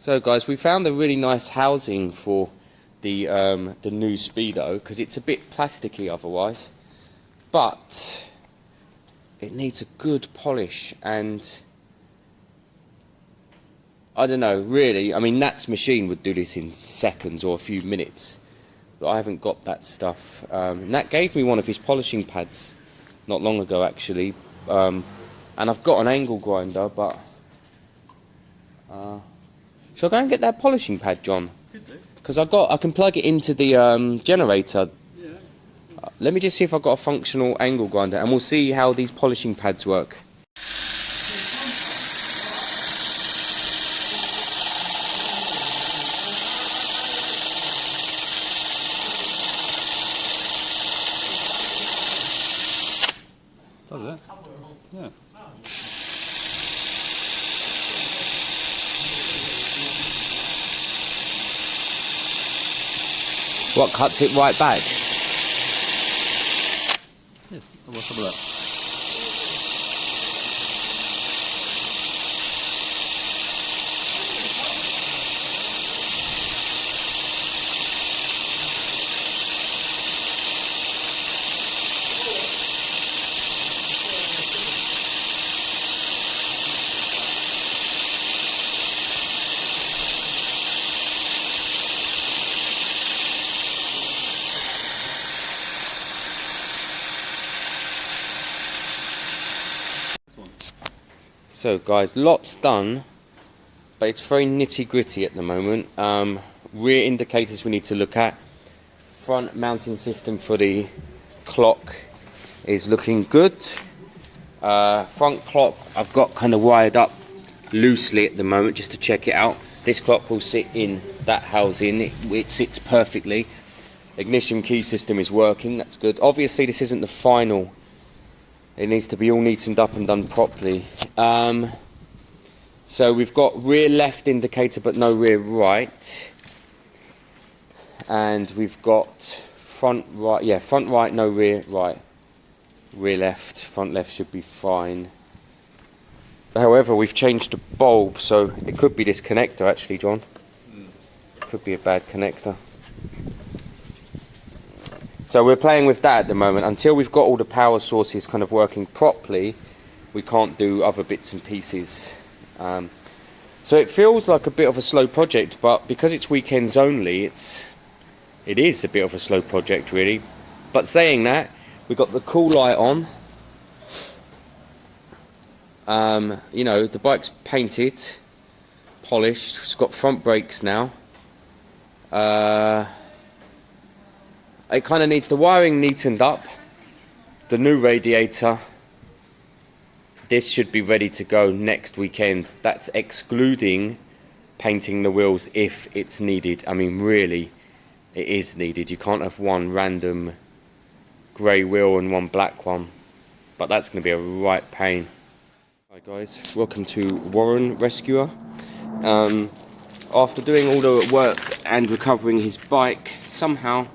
So guys, we found a really nice housing for the new speedo, because it's a bit plasticky otherwise, but it needs a good polish, and I don't know, really, I mean Nat's machine would do this in seconds or a few minutes, but I haven't got that stuff. Nat gave me one of his polishing pads not long ago actually, and I've got an angle grinder, but shall I go and get that polishing pad, John? Because I can plug it into the generator. Yeah. Let me just see if I've got a functional angle grinder, and we'll see how these polishing pads work. Does it? Yeah. What, cuts it right back? Yes, let's have a look. So guys, lots done, but it's very nitty gritty at the moment. Rear indicators we need to look at. Front mounting system for the clock is looking good. Front clock I've got kind of wired up loosely at the moment just to check it out. This clock will sit in that housing, it sits perfectly. Ignition key system is working, that's good. Obviously this isn't the final. It needs to be all neatened up and done properly. So we've got rear left indicator but no rear right. And we've got front right, yeah, front right, no rear right. Rear left, front left should be fine. However, we've changed the bulb, so it could be this connector actually, John. Could be a bad connector. So we're playing with that at the moment. Until we've got all the power sources kind of working properly, we can't do other bits and pieces. So it feels like a bit of a slow project, but because it's weekends only, it is a bit of a slow project really. But saying that, we've got the cool light on. You know, the bike's painted, polished, it's got front brakes now. It kind of needs the wiring neatened up, the new radiator. This should be ready to go next weekend. That's excluding painting the wheels if it's needed. I mean really, it is needed. You can't have one random grey wheel and one black one, but that's going to be a right pain. Hi guys, welcome to Warren Rescuer. After doing all the work and recovering his bike, somehow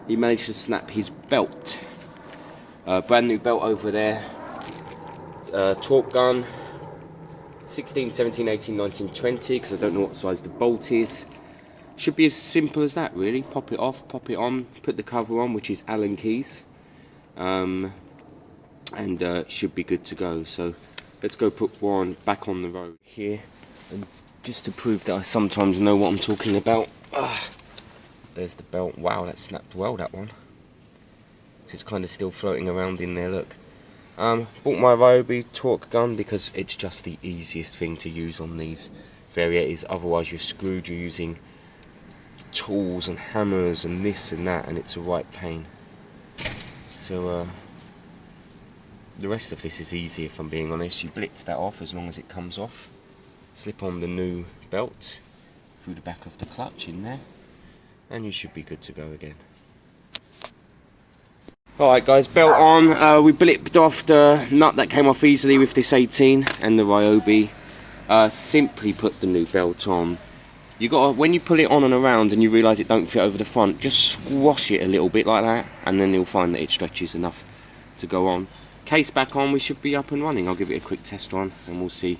he managed to snap his belt. Brand new belt over there. Torque gun. 16, 17, 18, 19, 20, because I don't know what size the bolt is. Should be as simple as that really. Pop it off, pop it on, put the cover on, which is Allen keys. And should be good to go. So let's go put Warren back on the road here. And just to prove that I sometimes know what I'm talking about. There's the belt. Wow, that snapped well, that one. So it's kind of still floating around in there, look. Bought my Ryobi torque gun because it's just the easiest thing to use on these variators. Otherwise you're screwed, you're using tools and hammers and this and that, and it's a right pain. So the rest of this is easy if I'm being honest. You blitz that off as long as it comes off. Slip on the new belt through the back of the clutch in there, and you should be good to go again. Alright guys, belt on. We blipped off the nut that came off easily with this 18 and the Ryobi. Simply put the new belt on. You got when you pull it on and around and you realise it don't fit over the front, just squash it a little bit like that, and then you'll find that it stretches enough to go on. Case back on, we should be up and running. I'll give it a quick test run and we'll see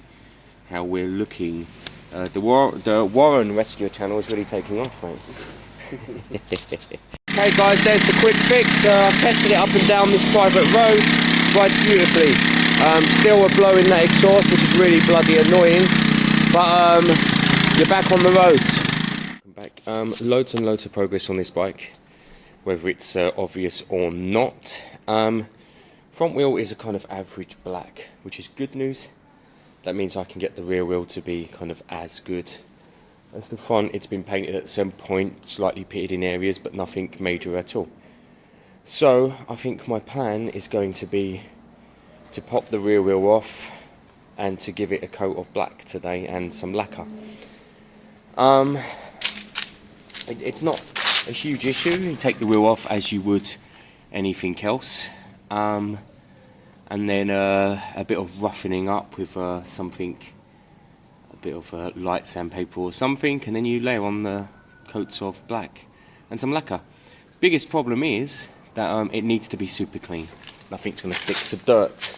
how we're looking. The Warren Rescue channel is really taking off, mate. Okay guys, there's the quick fix. I've tested it up and down this private road, rides beautifully. Still we're blowing that exhaust, which is really bloody annoying, but you're back on the roads. Back. Loads and loads of progress on this bike, whether it's obvious or not. Front wheel is a kind of average black, which is good news. That means I can get the rear wheel to be kind of as good as the front. It's been painted at some point, slightly pitted in areas, but nothing major at all. So I think my plan is going to be to pop the rear wheel off and to give it a coat of black today and some lacquer. It's not a huge issue. You take the wheel off as you would anything else. And then a bit of roughening up with something, a bit of light sandpaper or something, and then you layer on the coats of black and some lacquer. Biggest problem is that it needs to be super clean. Nothing's going to stick to dirt.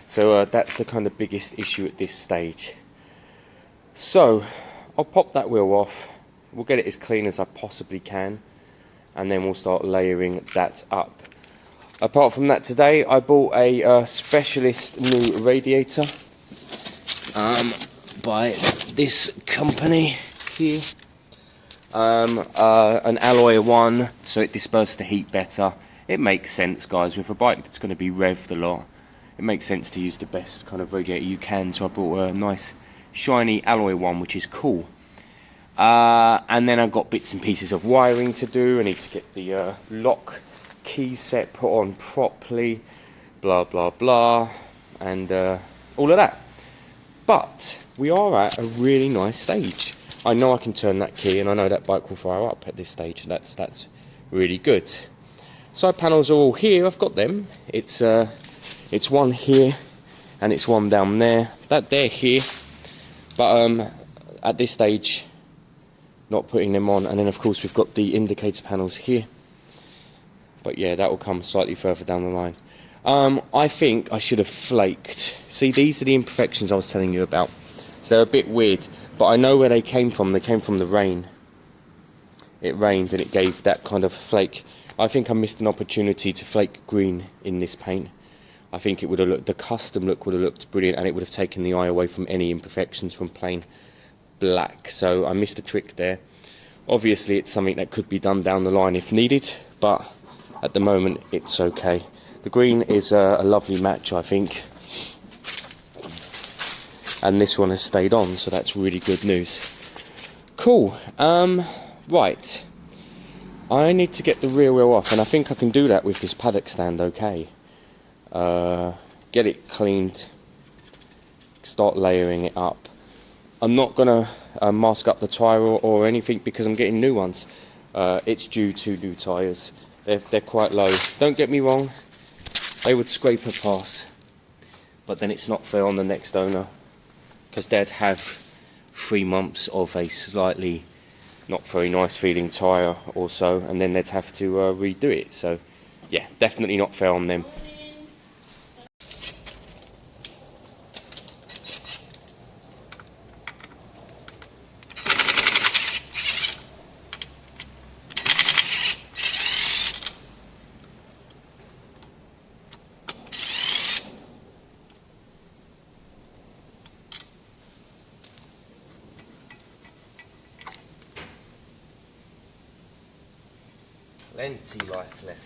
So that's the kind of biggest issue at this stage. So I'll pop that wheel off. We'll get it as clean as I possibly can, and then we'll start layering that up. Apart from that, today I bought a specialist new radiator by this company here. An alloy one, so it disperses the heat better. It makes sense, guys, with a bike that's going to be revved a lot. It makes sense to use the best kind of radiator you can, so I bought a nice shiny alloy one, which is cool. And then I've got bits and pieces of wiring to do. I need to get the lock key set put on properly, blah blah blah, and all of that. But we are at a really nice stage. I know I can turn that key, and I know that bike will fire up at this stage. That's really good. Side panels are all here. I've got them. It's one here, and it's one down there. They're here, but at this stage, not putting them on. And then of course we've got the indicator panels here. But yeah, that will come slightly further down the line. I think I should have flaked. See, these are the imperfections I was telling you about. So they're a bit weird, but I know where they came from. They came from the rain. It rained and it gave that kind of flake. I think I missed an opportunity to flake green in this paint. I think it would have looked, the custom look would have looked brilliant, and it would have taken the eye away from any imperfections from plain black. So I missed a trick there. Obviously it's something that could be done down the line if needed, but at the moment it's okay. The green is a lovely match, I think, and this one has stayed on, so that's really good news. Cool. Right, I need to get the rear wheel off, and I think I can do that with this paddock stand. Okay, get it cleaned, start layering it up. I'm not gonna mask up the tyre or anything, because I'm getting new ones. It's due to new tyres. They're quite low. Don't get me wrong, they would scrape a pass, but then it's not fair on the next owner, because they'd have 3 months of a slightly not very nice feeling tyre or so, and then they'd have to redo it. So yeah, definitely not fair on them. Plenty life left.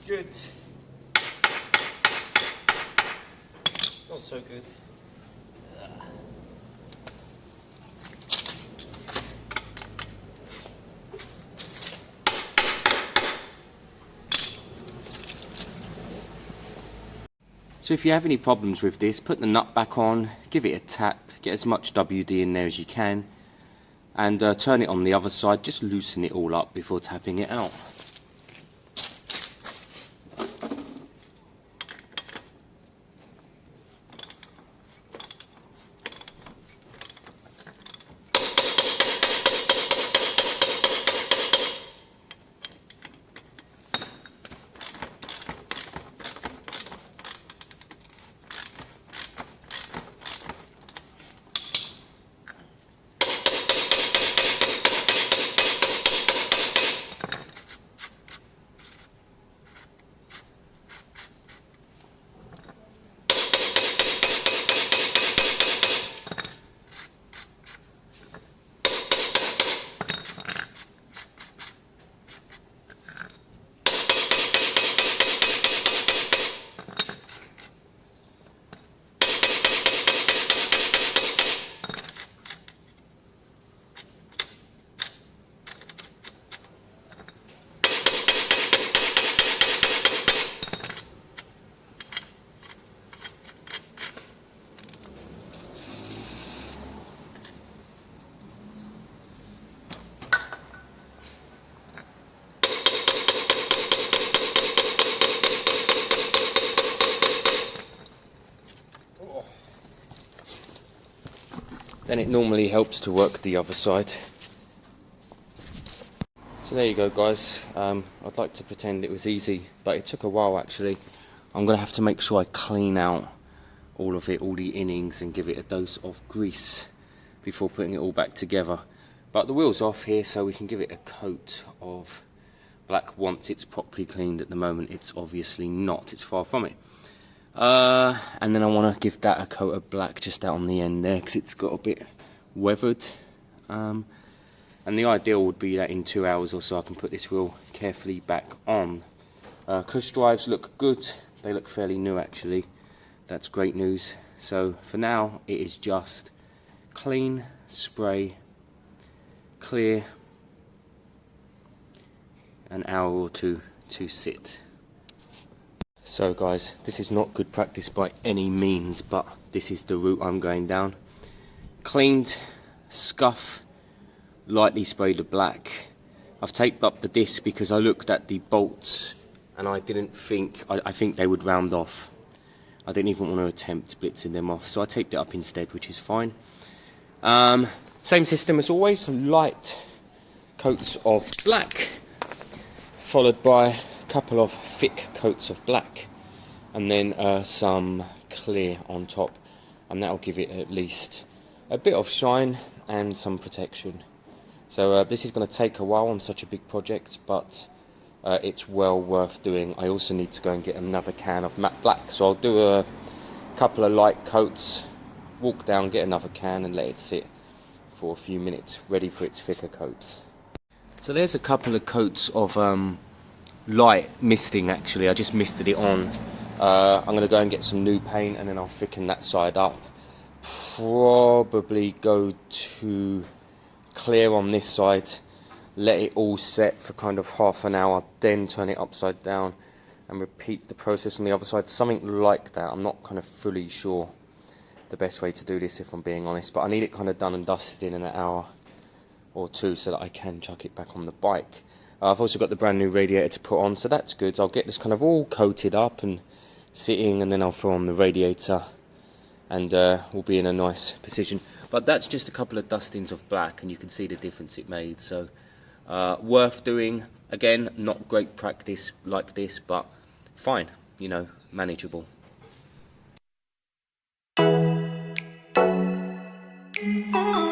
Good. Not so good. So if you have any problems with this, put the nut back on, give it a tap, get as much WD in there as you can, and turn it on the other side, just loosen it all up before tapping it out. Then it normally helps to work the other side. So there you go, guys. I'd like to pretend it was easy, but it took a while actually. I'm going to have to make sure I clean out all of it, all the innings, and give it a dose of grease before putting it all back together. But the wheel's off here, so we can give it a coat of black once it's properly cleaned. At the moment it's obviously not, it's far from it. And then I want to give that a coat of black just out on the end there, because it's got a bit weathered. And the ideal would be that in 2 hours or so I can put this wheel carefully back on. Cush drives look good, they look fairly new actually. That's great news. So for now it is just clean, spray, clear, an hour or two to sit. So guys, this is not good practice by any means, but this is the route I'm going down. Cleaned, scuff, lightly sprayed the black. I've taped up the disc because I looked at the bolts and I didn't think, I think they would round off. I didn't even want to attempt blitzing them off, so I taped it up instead, which is fine. Same system as always, light coats of black, followed by a couple of thick coats of black, and then some clear on top, and that'll give it at least a bit of shine and some protection. So this is going to take a while on such a big project, but it's well worth doing. I also need to go and get another can of matte black, so I'll do a couple of light coats, walk down, get another can and let it sit for a few minutes, ready for its thicker coats. So there's a couple of coats of light misting actually. I just misted it on. I'm going to go and get some new paint and then I'll thicken that side up. Probably go to clear on this side, let it all set for kind of half an hour, then turn it upside down and repeat the process on the other side, something like that. I'm not kind of fully sure the best way to do this, if I'm being honest, but I need it kind of done and dusted in an hour or two so that I can chuck it back on the bike. I've also got the brand new radiator to put on, so that's good. I'll get this kind of all coated up and sitting, and then I'll throw on the radiator and we'll be in a nice position. But that's just a couple of dustings of black and you can see the difference it made. So worth doing. Again, not great practice like this, but fine, you know, manageable. Oh.